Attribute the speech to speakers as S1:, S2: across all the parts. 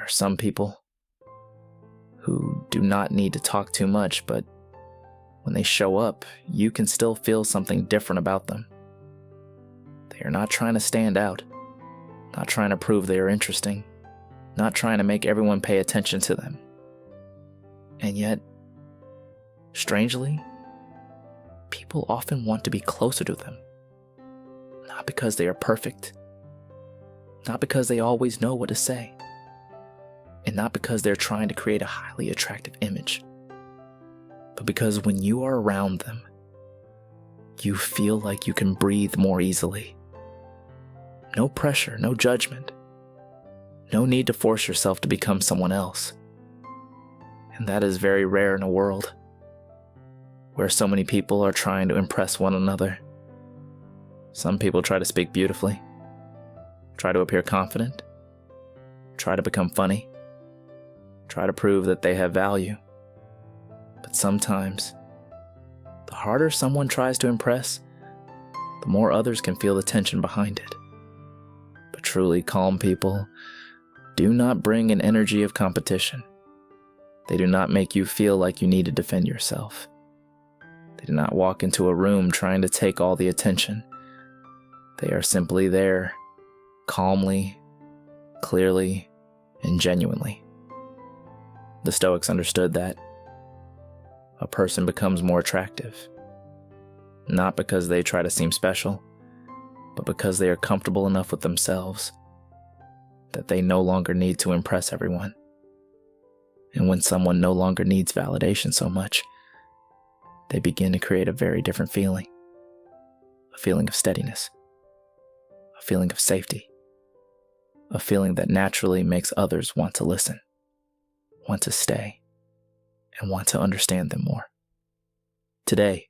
S1: are some people who do not need to talk too much, but when they show up, you can still feel something different about them. They are not trying to stand out, not trying to prove they are interesting, not trying to make everyone pay attention to them. And yet, strangely, people often want to be closer to them. Not because they are perfect, not because they always know what to say, and not because they're trying to create a highly attractive image, but because when you are around them, you feel like you can breathe more easily. No pressure, no judgment, no need to force yourself to become someone else. And that is very rare in a world where so many people are trying to impress one another. Some people try to speak beautifully, try to appear confident, try to become funny, try to prove that they have value. But sometimes, the harder someone tries to impress, the more others can feel the tension behind it. But truly calm people do not bring an energy of competition. They do not make you feel like you need to defend yourself. They do not walk into a room trying to take all the attention. They are simply there, calmly, clearly, and genuinely. The Stoics understood that a person becomes more attractive, not because they try to seem special, but because they are comfortable enough with themselves that they no longer need to impress everyone. And when someone no longer needs validation so much, they begin to create a very different feeling. A feeling of steadiness. A feeling of safety. A feeling that naturally makes others want to listen, want to stay, and want to understand them more. Today,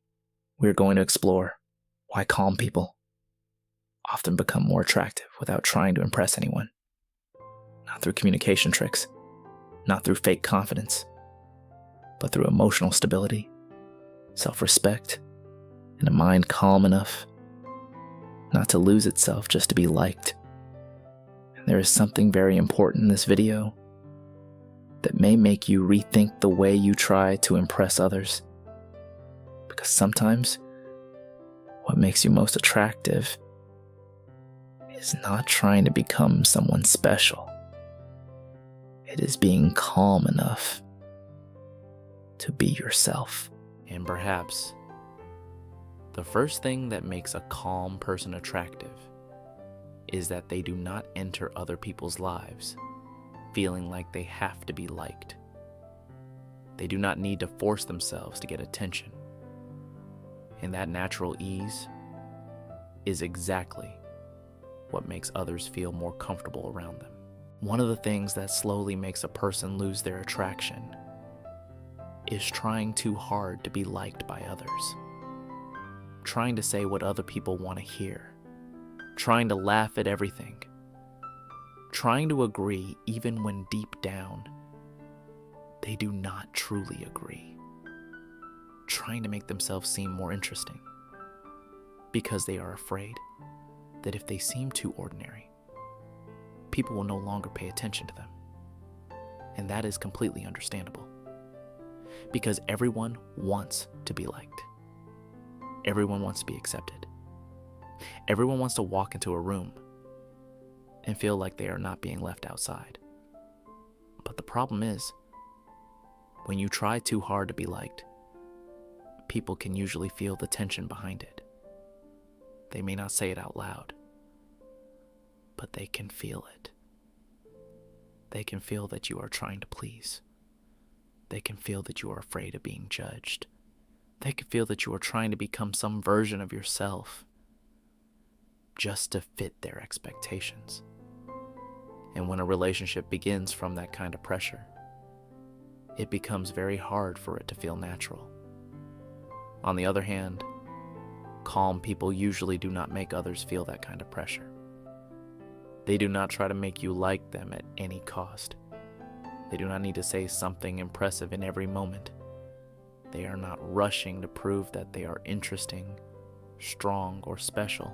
S1: we're going to explore why calm people often become more attractive without trying to impress anyone. Not through communication tricks, not through fake confidence, but through emotional stability, self-respect, and a mind calm enough not to lose itself just to be liked. And there is something very important in this video that may make you rethink the way you try to impress others. Because sometimes, what makes you most attractive is not trying to become someone special. It is being calm enough to be yourself. And perhaps the first thing that makes a calm person attractive is that they do not enter other people's lives feeling like they have to be liked. They do not need to force themselves to get attention. And that natural ease is exactly what makes others feel more comfortable around them. One of the things that slowly makes a person lose their attraction is trying too hard to be liked by others. Trying to say what other people want to hear. Trying to laugh at everything. Trying to agree even when deep down, they do not truly agree. Trying to make themselves seem more interesting. Because they are afraid that if they seem too ordinary, people will no longer pay attention to them. And that is completely understandable. Because everyone wants to be liked. Everyone wants to be accepted. Everyone wants to walk into a room and feel like they are not being left outside. But the problem is, when you try too hard to be liked, people can usually feel the tension behind it. They may not say it out loud, but they can feel it. They can feel that you are trying to please. They can feel that you are afraid of being judged. They can feel that you are trying to become some version of yourself just to fit their expectations. And when a relationship begins from that kind of pressure, it becomes very hard for it to feel natural. On the other hand, calm people usually do not make others feel that kind of pressure. They do not try to make you like them at any cost. They do not need to say something impressive in every moment. They are not rushing to prove that they are interesting, strong, or special.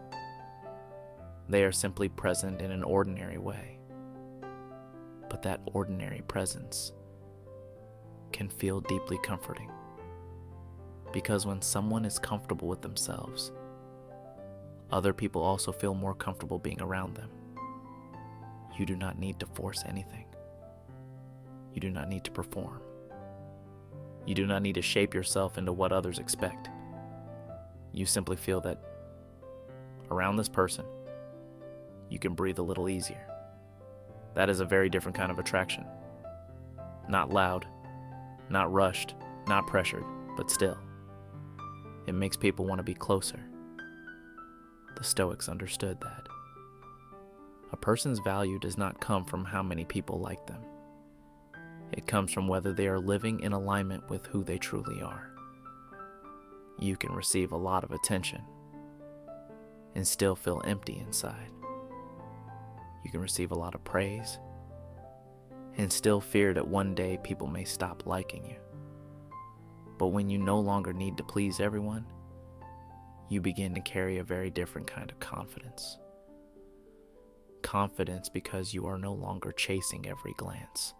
S1: They are simply present in an ordinary way. but that ordinary presence can feel deeply comforting. Because when someone is comfortable with themselves, other people also feel more comfortable being around them. You do not need to force anything. You do not need to perform. You do not need to shape yourself into what others expect. You simply feel that around this person, you can breathe a little easier. That is a very different kind of attraction. Not loud, not rushed, not pressured, but still. It makes people want to be closer. The Stoics understood that. A person's value does not come from how many people like them. It comes from whether they are living in alignment with who they truly are. You can receive a lot of attention and still feel empty inside. You can receive a lot of praise and still fear that one day people may stop liking you. But when you no longer need to please everyone, you begin to carry a very different kind of confidence. Confidence because you are no longer chasing every glance.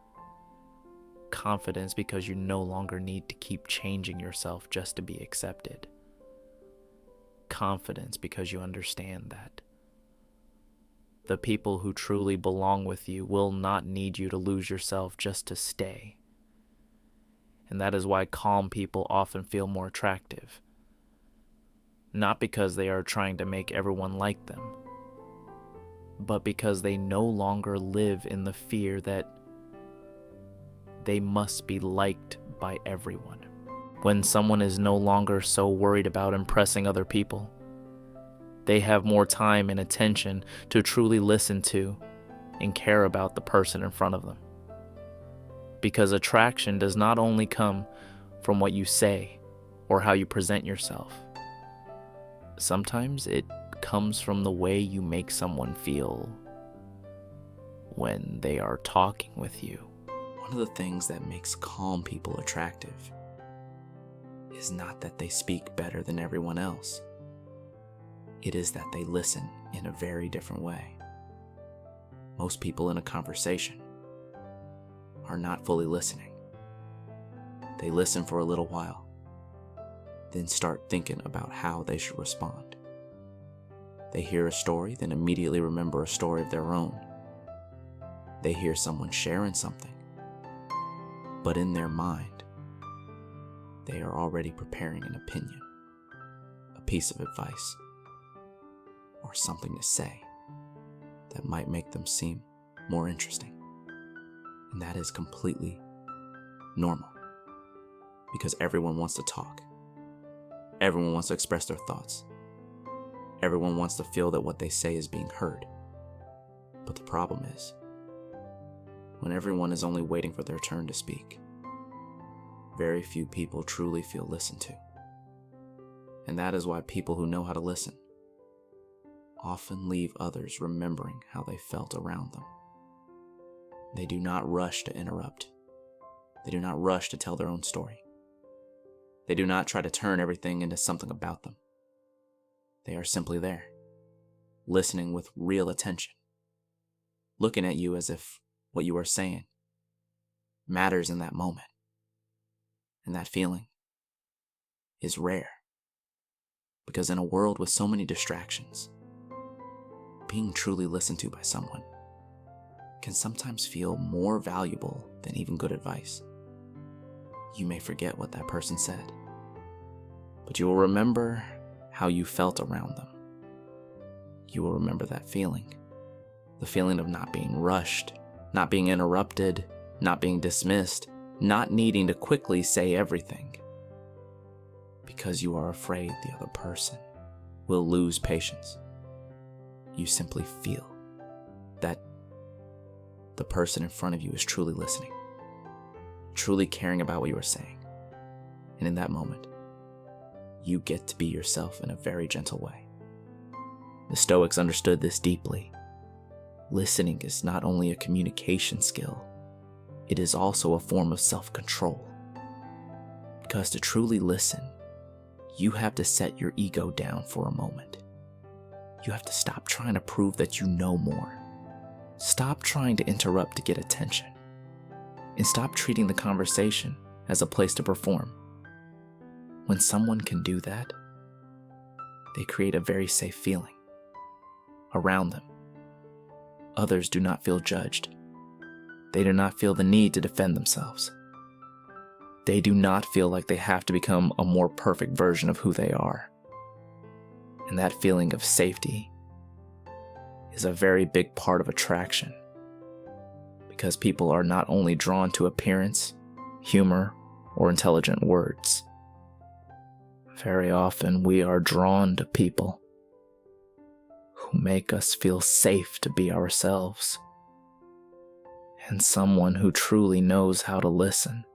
S1: Confidence because you no longer need to keep changing yourself just to be accepted. Confidence because you understand that the people who truly belong with you will not need you to lose yourself just to stay. And that is why calm people often feel more attractive. Not because they are trying to make everyone like them, but because they no longer live in the fear that they must be liked by everyone. When someone is no longer so worried about impressing other people, they have more time and attention to truly listen to and care about the person in front of them. Because attraction does not only come from what you say or how you present yourself. Sometimes it comes from the way you make someone feel when they are talking with you. One of the things that makes calm people attractive is not that they speak better than everyone else. It is that they listen in a very different way. Most people in a conversation are not fully listening. They listen for a little while, then start thinking about how they should respond. They hear a story, then immediately remember a story of their own. They hear someone sharing something, but in their mind, they are already preparing an opinion, a piece of advice, or something to say that might make them seem more interesting. And that is completely normal, because everyone wants to talk. Everyone wants to express their thoughts. Everyone wants to feel that what they say is being heard. But the problem is, when everyone is only waiting for their turn to speak, very few people truly feel listened to. And that is why people who know how to listen often leave others remembering how they felt around them. They do not rush to interrupt. They do not rush to tell their own story. They do not try to turn everything into something about them. They are simply there, listening with real attention, looking at you as if what you are saying matters in that moment. And that feeling is rare, because in a world with so many distractions, being truly listened to by someone can sometimes feel more valuable than even good advice. You may forget what that person said, but you will remember how you felt around them. You will remember that feeling, the feeling of not being rushed, not being interrupted, not being dismissed, not needing to quickly say everything, because you are afraid the other person will lose patience. You simply feel that the person in front of you is truly listening, truly caring about what you are saying. And in that moment, you get to be yourself in a very gentle way. The Stoics understood this deeply. Listening is not only a communication skill, it is also a form of self-control. Because to truly listen, you have to set your ego down for a moment. You have to stop trying to prove that you know more. Stop trying to interrupt to get attention, and stop treating the conversation as a place to perform. When someone can do that, they create a very safe feeling around them. Others do not feel judged. They do not feel the need to defend themselves. They do not feel like they have to become a more perfect version of who they are. And that feeling of safety is a very big part of attraction, because people are not only drawn to appearance, humor, or intelligent words. Very often we are drawn to people who make us feel safe to be ourselves, and someone who truly knows how to listen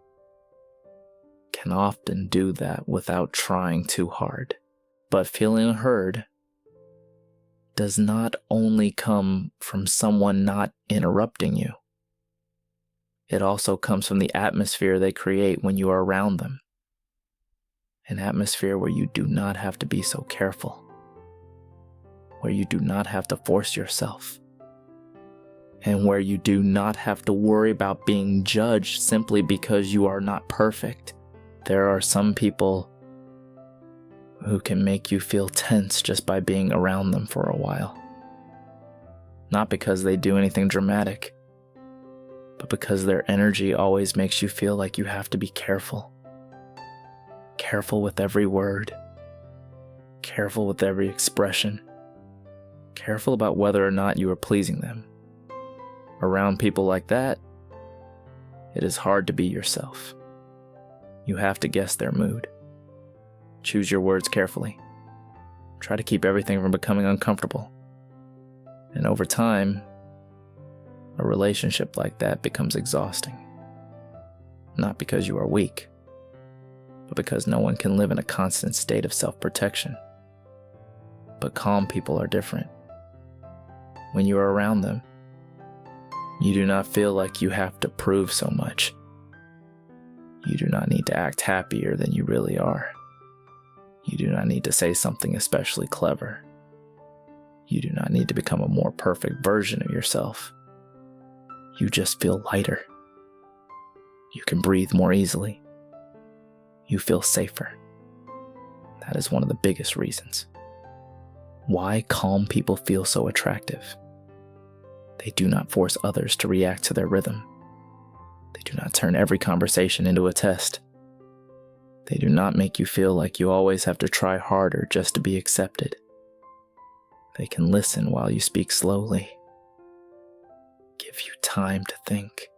S1: can often do that without trying too hard. But feeling heard does not only come from someone not interrupting you. It also comes from the atmosphere they create when you are around them. An atmosphere where you do not have to be so careful, where you do not have to force yourself, and where you do not have to worry about being judged simply because you are not perfect. There are some people who can make you feel tense just by being around them for a while. Not because they do anything dramatic, but because their energy always makes you feel like you have to be careful. Careful with every word. Careful with every expression. Careful about whether or not you are pleasing them. Around people like that, it is hard to be yourself. You have to guess their mood. Choose your words carefully. Try to keep everything from becoming uncomfortable. And over time, a relationship like that becomes exhausting. Not because you are weak, but because no one can live in a constant state of self-protection. But calm people are different. When you are around them, you do not feel like you have to prove so much. You do not need to act happier than you really are. You do not need to say something especially clever. You do not need to become a more perfect version of yourself. You just feel lighter. You can breathe more easily. You feel safer. That is one of the biggest reasons why calm people feel so attractive. They do not force others to react to their rhythm. They do not turn every conversation into a test. They do not make you feel like you always have to try harder just to be accepted. They can listen while you speak slowly. Give you time to think.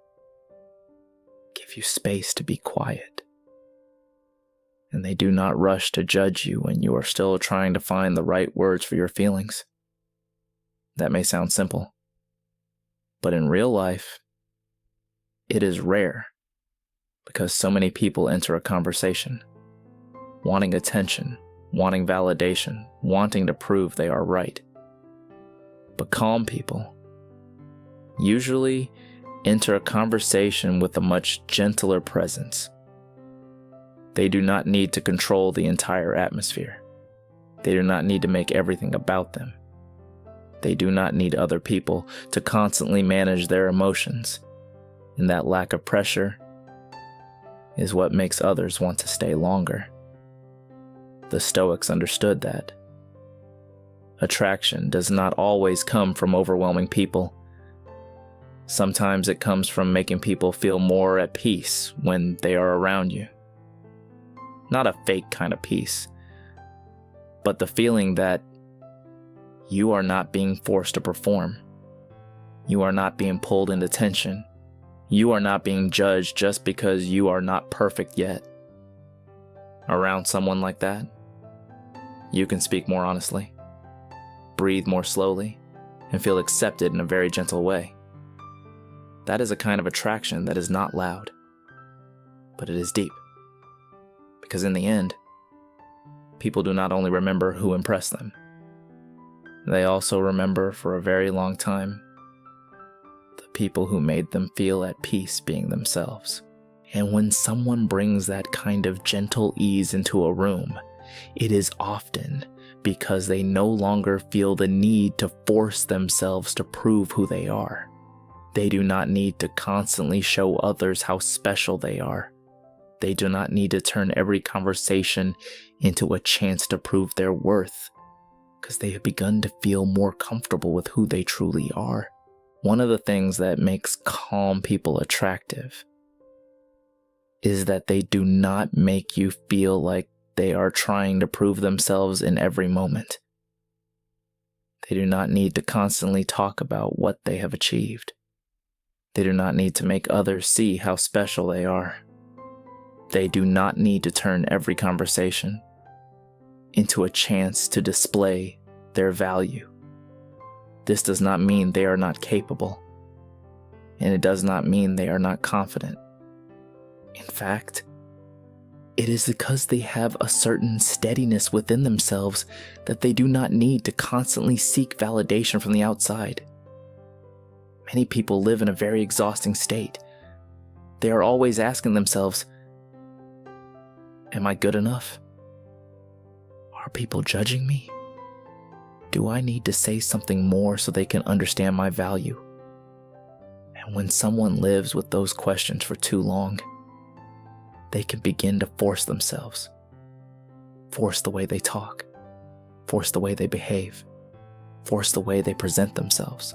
S1: Give you space to be quiet. And they do not rush to judge you when you are still trying to find the right words for your feelings. That may sound simple, but in real life, it is rare, because so many people enter a conversation wanting attention, wanting validation, wanting to prove they are right. But calm people usually enter a conversation with a much gentler presence. They do not need to control the entire atmosphere. They do not need to make everything about them. They do not need other people to constantly manage their emotions. And that lack of pressure is what makes others want to stay longer. The Stoics understood that. Attraction does not always come from overwhelming people. Sometimes it comes from making people feel more at peace when they are around you. Not a fake kind of peace, but the feeling that you are not being forced to perform. You are not being pulled into tension. You are not being judged just because you are not perfect yet. Around someone like that, you can speak more honestly, breathe more slowly, and feel accepted in a very gentle way. That is a kind of attraction that is not loud, but it is deep. Because in the end, people do not only remember who impressed them, they also remember for a very long time the people who made them feel at peace being themselves. And when someone brings that kind of gentle ease into a room, it is often because they no longer feel the need to force themselves to prove who they are. They do not need to constantly show others how special they are. They do not need to turn every conversation into a chance to prove their worth, because they have begun to feel more comfortable with who they truly are. One of the things that makes calm people attractive is that they do not make you feel like they are trying to prove themselves in every moment. They do not need to constantly talk about what they have achieved. They do not need to make others see how special they are. They do not need to turn every conversation into a chance to display their value. This does not mean they are not capable, and it does not mean they are not confident. In fact, it is because they have a certain steadiness within themselves that they do not need to constantly seek validation from the outside. Many people live in a very exhausting state. They are always asking themselves, am I good enough? Are people judging me? Do I need to say something more so they can understand my value? And when someone lives with those questions for too long, they can begin to force themselves, force the way they talk, force the way they behave, force the way they present themselves.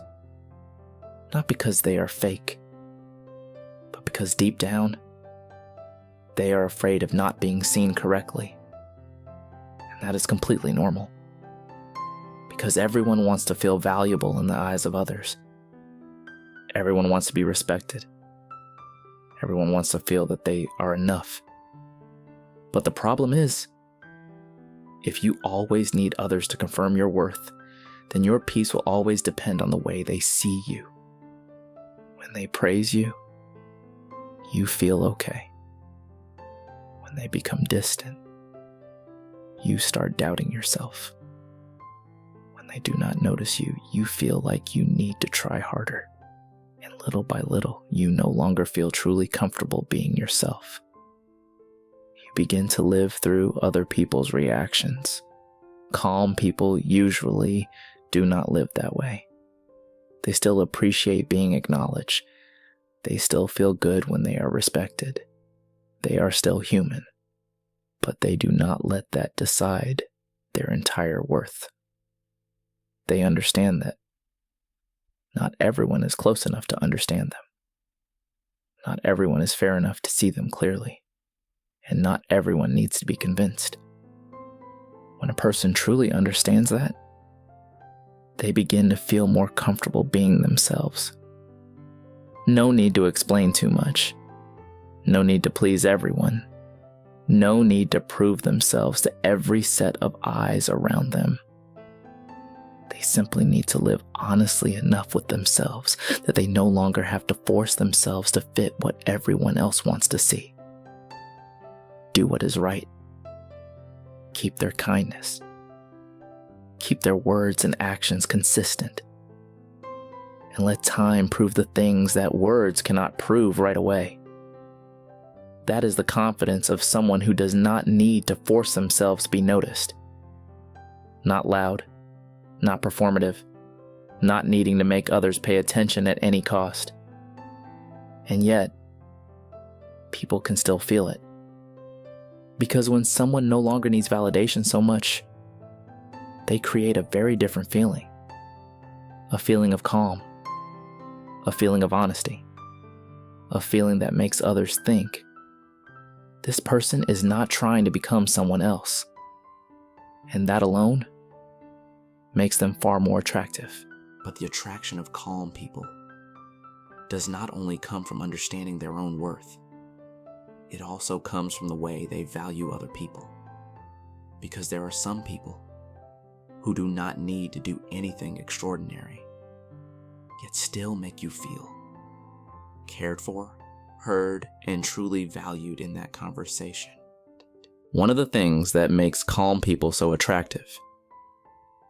S1: Not because they are fake, but because deep down, they are afraid of not being seen correctly. And that is completely normal. Because everyone wants to feel valuable in the eyes of others. Everyone wants to be respected. Everyone wants to feel that they are enough. But the problem is, if you always need others to confirm your worth, then your peace will always depend on the way they see you. When they praise you, you feel okay. When they become distant, you start doubting yourself. When they do not notice you, you feel like you need to try harder. And little by little, you no longer feel truly comfortable being yourself. You begin to live through other people's reactions. Calm people usually do not live that way. They still appreciate being acknowledged. They still feel good when they are respected. They are still human. But they do not let that decide their entire worth. They understand that not everyone is close enough to understand them. Not everyone is fair enough to see them clearly. And not everyone needs to be convinced. When a person truly understands that, they begin to feel more comfortable being themselves. No need to explain too much. No need to please everyone. No need to prove themselves to every set of eyes around them. They simply need to live honestly enough with themselves that they no longer have to force themselves to fit what everyone else wants to see. Do what is right. Keep their kindness. Keep their words and actions consistent. And let time prove the things that words cannot prove right away. That is the confidence of someone who does not need to force themselves to be noticed. Not loud, not performative, not needing to make others pay attention at any cost. And yet, people can still feel it. Because when someone no longer needs validation so much, they create a very different feeling. A feeling of calm. A feeling of honesty. A feeling that makes others think, this person is not trying to become someone else. And that alone makes them far more attractive.
S2: But the attraction of calm people does not only come from understanding their own worth, it also comes from the way they value other people. Because there are some people who do not need to do anything extraordinary, yet still make you feel cared for, heard, and truly valued in that conversation.
S1: One of the things that makes calm people so attractive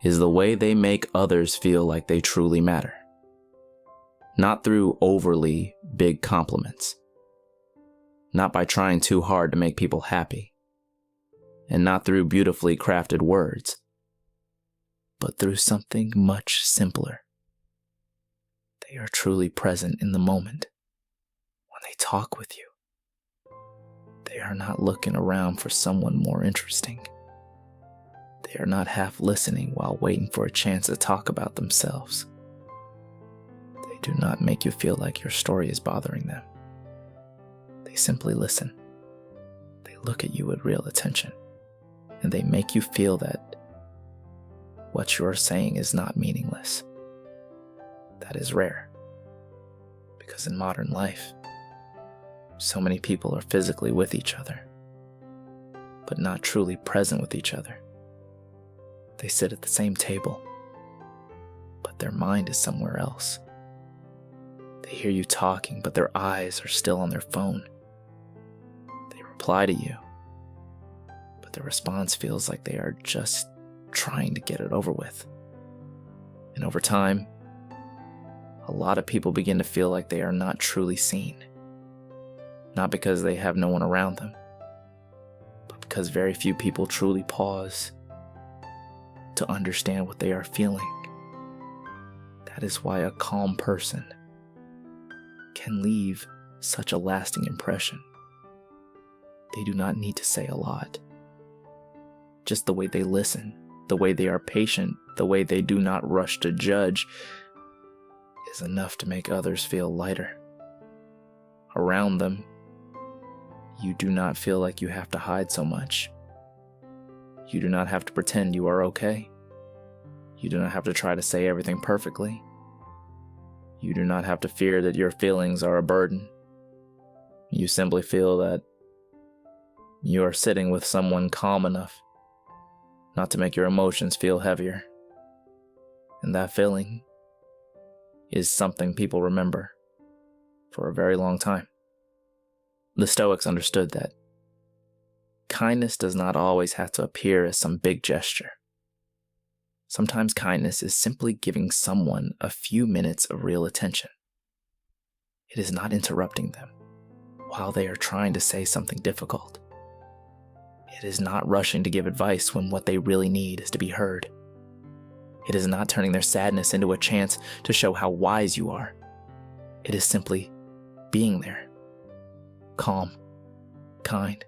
S1: is the way they make others feel like they truly matter. Not through overly big compliments. Not by trying too hard to make people happy. And not through beautifully crafted words. But through something much simpler. They are truly present in the moment. When they talk with you, they are not looking around for someone more interesting. They are not half listening while waiting for a chance to talk about themselves. They do not make you feel like your story is bothering them. They simply listen. They look at you with real attention, and they make you feel that what you are saying is not meaningless. That is rare, because in modern life, so many people are physically with each other, but not truly present with each other. They sit at the same table, but their mind is somewhere else. They hear you talking, but their eyes are still on their phone. They reply to you, but their response feels like they are just trying to get it over with. And over time, a lot of people begin to feel like they are not truly seen. Not because they have no one around them, but because very few people truly pause to understand what they are feeling. That is why a calm person can leave such a lasting impression. They do not need to say a lot. Just the way they listen, the way they are patient, the way they do not rush to judge is enough to make others feel lighter. Around them, you do not feel like you have to hide so much. You do not have to pretend you are okay. You do not have to try to say everything perfectly. You do not have to fear that your feelings are a burden. You simply feel that you are sitting with someone calm enough not to make your emotions feel heavier. And that feeling is something people remember for a very long time. The Stoics understood that kindness does not always have to appear as some big gesture. Sometimes kindness is simply giving someone a few minutes of real attention. It is not interrupting them while they are trying to say something difficult. It is not rushing to give advice when what they really need is to be heard. It is not turning their sadness into a chance to show how wise you are. It is simply being there, calm, kind,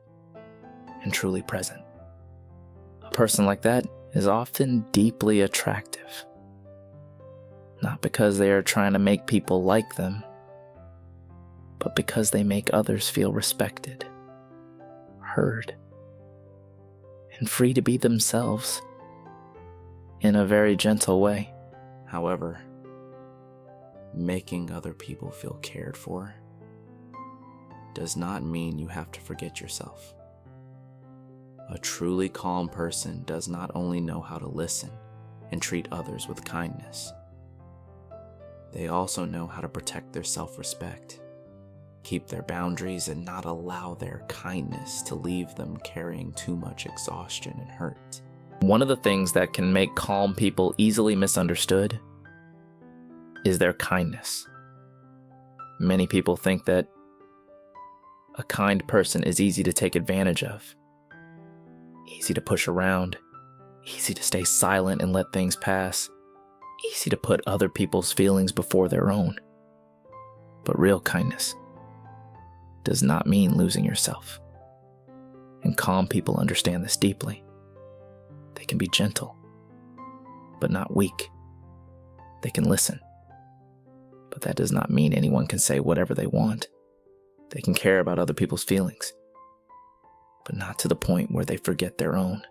S1: and truly present. A person like that is often deeply attractive. Not because they are trying to make people like them, but because they make others feel respected, heard, and free to be themselves in a very gentle way.
S2: However, making other people feel cared for does not mean you have to forget yourself. A truly calm person does not only know how to listen and treat others with kindness, they also know how to protect their self-respect, keep their boundaries, and not allow their kindness to leave them carrying too much exhaustion and hurt.
S1: One of the things that can make calm people easily misunderstood is their kindness. Many people think that a kind person is easy to take advantage of, easy to push around, easy to stay silent and let things pass, easy to put other people's feelings before their own. But real kindness does not mean losing yourself. And calm people understand this deeply. They can be gentle, but not weak. They can listen, but that does not mean anyone can say whatever they want. They can care about other people's feelings, but not to the point where they forget their own.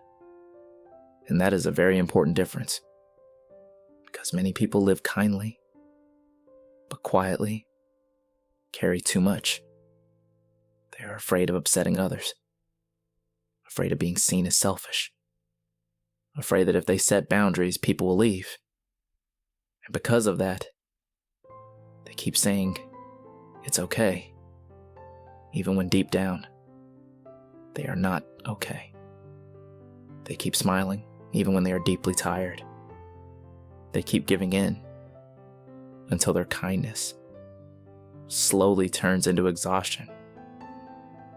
S1: And that is a very important difference, because many people live kindly, but quietly carry too much. They are afraid of upsetting others, afraid of being seen as selfish, afraid that if they set boundaries, people will leave. And because of that, they keep saying, it's okay, even when deep down, they are not okay. They keep smiling, even when they are deeply tired. They keep giving in until their kindness slowly turns into exhaustion.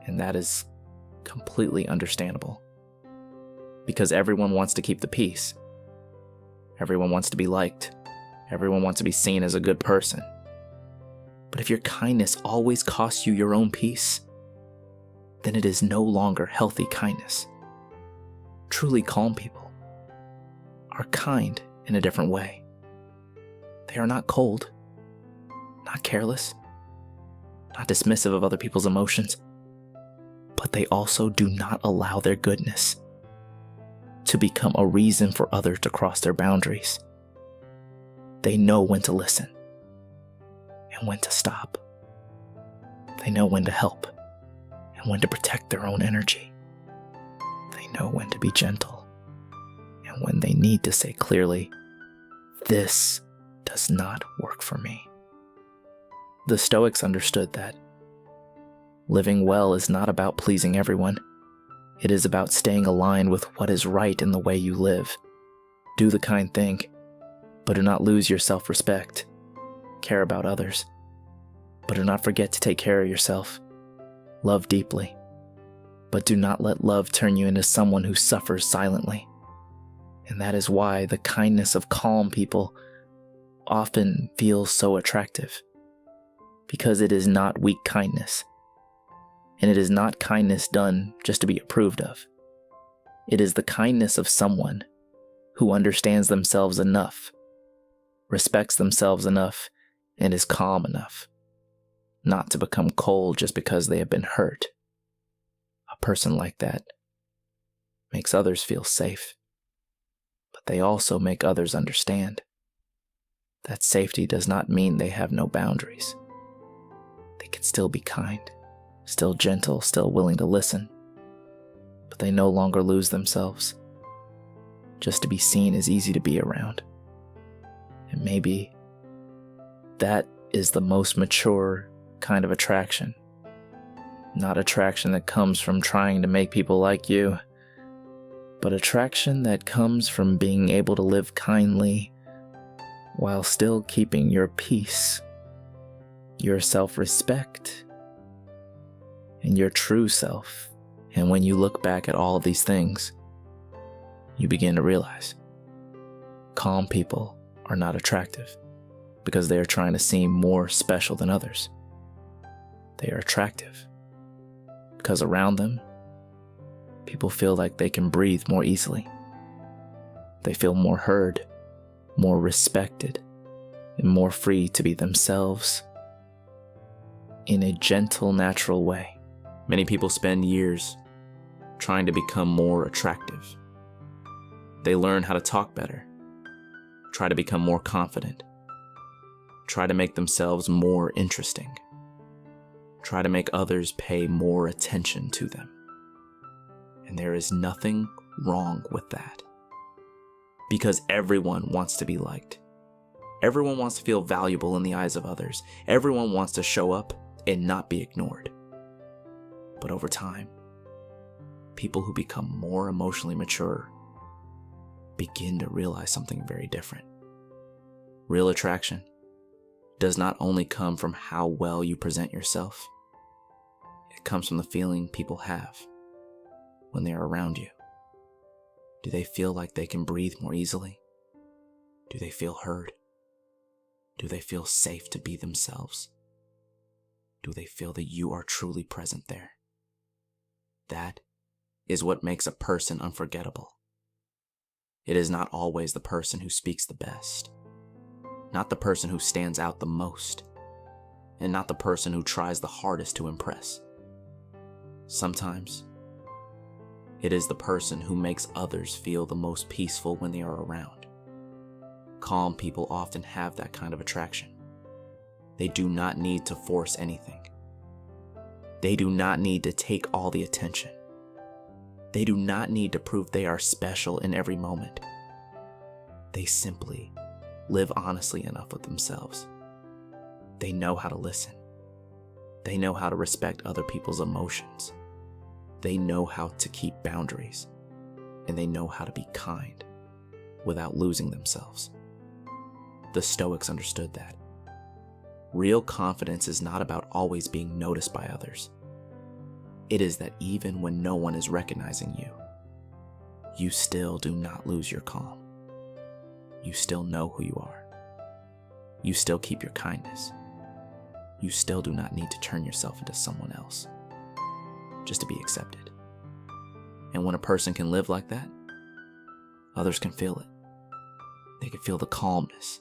S1: And that is completely understandable, because everyone wants to keep the peace. Everyone wants to be liked. Everyone wants to be seen as a good person. But if your kindness always costs you your own peace, then it is no longer healthy kindness. Truly calm people are kind in a different way. They are not cold, not careless, not dismissive of other people's emotions, but they also do not allow their goodness to become a reason for others to cross their boundaries. They know when to listen and when to stop. They know when to help and when to protect their own energy. They know when to be gentle and when they need to say clearly, "This does not work for me." The Stoics understood that living well is not about pleasing everyone. It is about staying aligned with what is right in the way you live. Do the kind thing, but do not lose your self-respect. Care about others, but do not forget to take care of yourself. Love deeply, but do not let love turn you into someone who suffers silently. And that is why the kindness of calm people often feels so attractive, because it is not weak kindness. And it is not kindness done just to be approved of. It is the kindness of someone who understands themselves enough, respects themselves enough, and is calm enough not to become cold just because they have been hurt. A person like that makes others feel safe, but they also make others understand that safety does not mean they have no boundaries. They can still be kind, still gentle, still willing to listen, but they no longer lose themselves just to be seen as easy to be around. And maybe that is the most mature kind of attraction. Not attraction that comes from trying to make people like you, but attraction that comes from being able to live kindly while still keeping your peace, your self-respect, and your true self. And when you look back at all of these things, you begin to realize calm people are not attractive because they are trying to seem more special than others. They are attractive because around them, people feel like they can breathe more easily. They feel more heard, more respected, and more free to be themselves in a gentle, natural way. Many people spend years trying to become more attractive. They learn how to talk better, try to become more confident, try to make themselves more interesting, try to make others pay more attention to them. And there is nothing wrong with that, because everyone wants to be liked. Everyone wants to feel valuable in the eyes of others. Everyone wants to show up and not be ignored. But over time, people who become more emotionally mature begin to realize something very different. Real attraction does not only come from how well you present yourself, it comes from the feeling people have when they are around you. Do they feel like they can breathe more easily? Do they feel heard? Do they feel safe to be themselves? Do they feel that you are truly present there? That is what makes a person unforgettable. It is not always the person who speaks the best, not the person who stands out the most, and not the person who tries the hardest to impress. Sometimes, it is the person who makes others feel the most peaceful when they are around. Calm people often have that kind of attraction. They do not need to force anything. They do not need to take all the attention. They do not need to prove they are special in every moment. They simply live honestly enough with themselves. They know how to listen. They know how to respect other people's emotions. They know how to keep boundaries. And they know how to be kind without losing themselves. The Stoics understood that. Real confidence is not about always being noticed by others. It is that even when no one is recognizing you, you still do not lose your calm. You still know who you are. You still keep your kindness.
S2: you still do not need to turn yourself into someone else just to be accepted. And when a person can live like that, others can feel it. They can feel the calmness.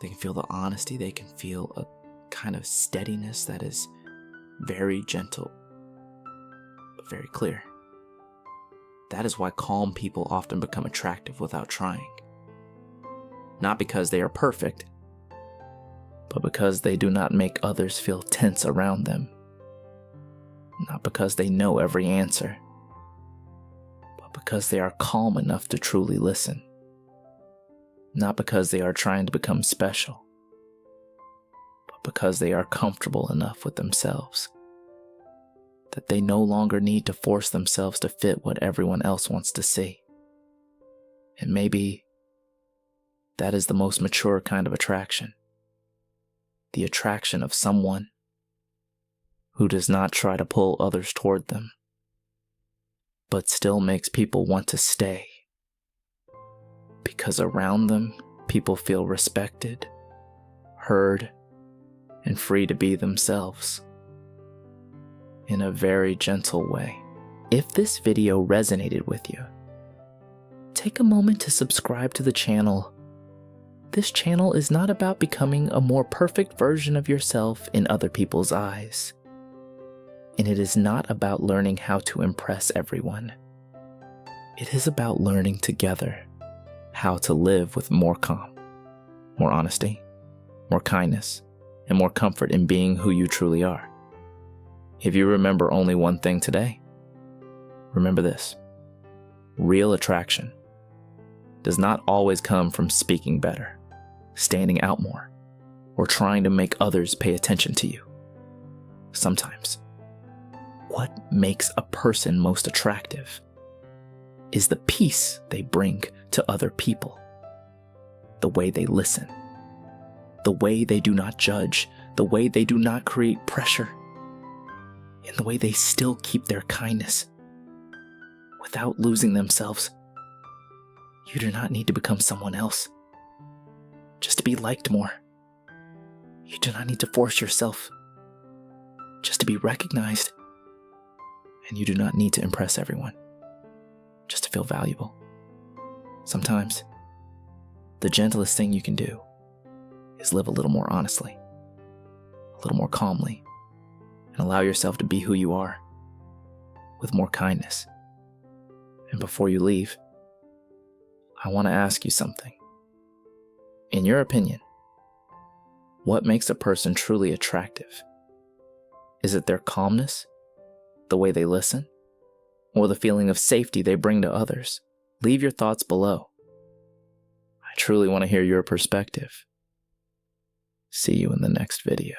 S2: They can feel the honesty. They can feel a kind of steadiness that is very gentle, but very clear. That is why calm people often become attractive without trying. Not because they are perfect, but because they do not make others feel tense around them. Not because they know every answer, but because they are calm enough to truly listen. Not because they are trying to become special, but because they are comfortable enough with themselves that they no longer need to force themselves to fit what everyone else wants to see. And maybe that is the most mature kind of attraction. The attraction of someone who does not try to pull others toward them, but still makes people want to stay. Because around them, people feel respected, heard, and free to be themselves in a very gentle way. If this video resonated with you, take a moment to subscribe to the channel. This channel is not about becoming a more perfect version of yourself in other people's eyes. And it is not about learning how to impress everyone. It is about learning together how to live with more calm, more honesty, more kindness, and more comfort in being who you truly are. If you remember only one thing today, remember this: real attraction does not always come from speaking better, standing out more, or trying to make others pay attention to you. Sometimes, what makes a person most attractive is the peace they bring to other people, the way they listen, the way they do not judge, the way they do not create pressure, and the way they still keep their kindness without losing themselves. You do not need to become someone else just to be liked more. You do not need to force yourself just to be recognized. And you do not need to impress everyone just to feel valuable. Sometimes, the gentlest thing you can do is live a little more honestly, a little more calmly, and allow yourself to be who you are with more kindness. And before you leave, I want to ask you something. In your opinion, what makes a person truly attractive? Is it their calmness, the way they listen, or the feeling of safety they bring to others? Leave your thoughts below. I truly want to hear your perspective. See you in the next video.